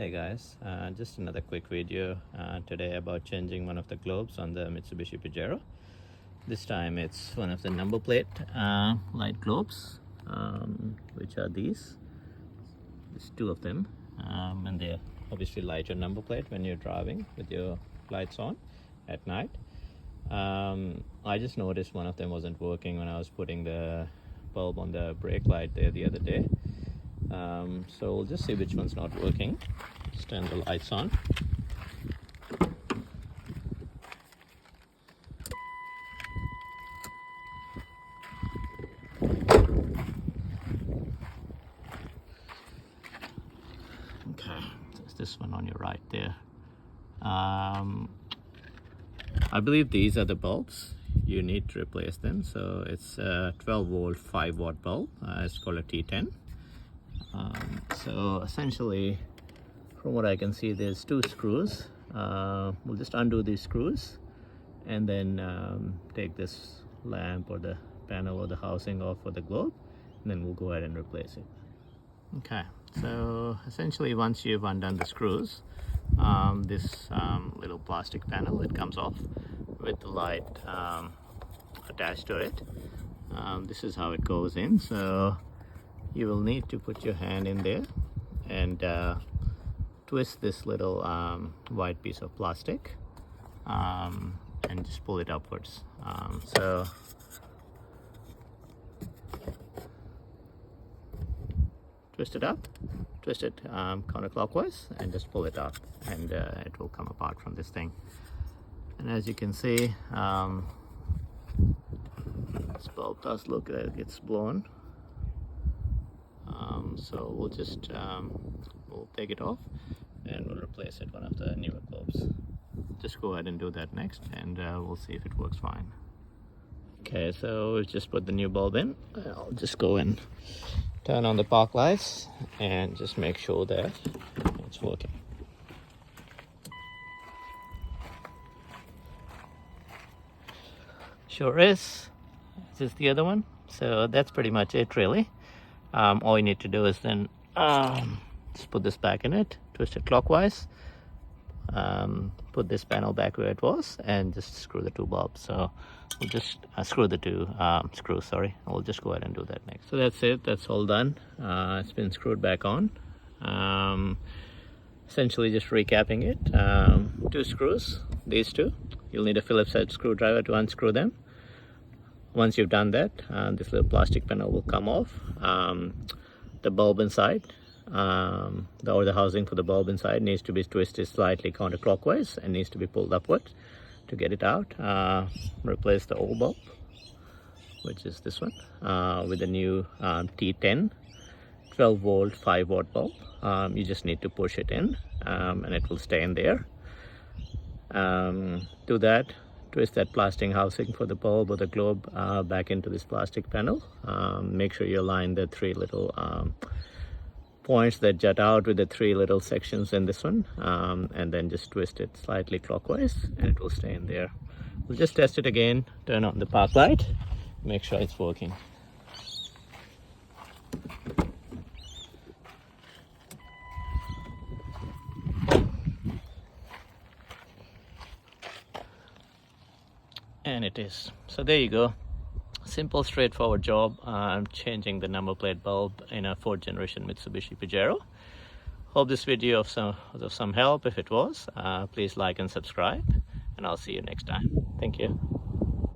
Hey guys, just another quick video today about changing one of the globes on the Mitsubishi Pajero. This time it's one of the number plate light globes, which are these. There's two of them, and they're obviously lighter number plate when you're driving with your lights on at night. I just noticed one of them wasn't working when I was putting the bulb on the brake light there the other day. So we'll just see which one's not working. Just turn the lights on. Okay, there's this one on your right there. I believe these are the bulbs. You need to replace them. So it's a 12 volt 5 watt bulb. It's called a T10. So essentially, from what I can see, there's two screws. We'll just undo these screws and then take this lamp or the panel or the housing off for the globe, and then we'll go ahead and replace it. Okay, so essentially once you've undone the screws, this little plastic panel, it comes off with the light attached to it. This is how it goes in. So you will need to put your hand in there and twist this little white piece of plastic and just pull it upwards. So twist it up, twist it counterclockwise, and just pull it up, and it will come apart from this thing. And as you can see, this bulb does look like it's blown. So we'll just we'll take it off and we'll replace it one of the newer globes. Just go ahead and do that next, and we'll see if it works fine. Okay, so we've just put the new bulb in. I'll just go and turn on the park lights and just make sure that it's working. Sure is. This is the other one. So that's pretty much it, really. All you need to do is then just put this back in it, twist it clockwise, put this panel back where it was, and just screw the two bulbs. So we'll just screw the two screws, sorry. We'll just go ahead and do that next. So that's it, that's all done. It's been screwed back on. Essentially just recapping it, two screws, these two. You'll need a Phillips head screwdriver to unscrew them. Once you've done that, this little plastic panel will come off. The bulb inside, or the housing for the bulb inside, needs to be twisted slightly counterclockwise and needs to be pulled upwards to get it out. Replace the old bulb, which is this one, with a new T10 12 volt 5 watt bulb. You just need to push it in, and it will stay in there. Do that. Twist that plastic housing for the bulb or the globe back into this plastic panel. Make sure you align the three little points that jut out with the three little sections in this one, and then just twist it slightly clockwise and it will stay in there. We'll just test it again, turn on the park light, make sure it's working. And it is. So there you go. Simple, straightforward job. I'm changing the number plate bulb in a 4th generation Mitsubishi Pajero. Hope this video was of some help. If it was, please like and subscribe, and I'll see you next time. Thank you.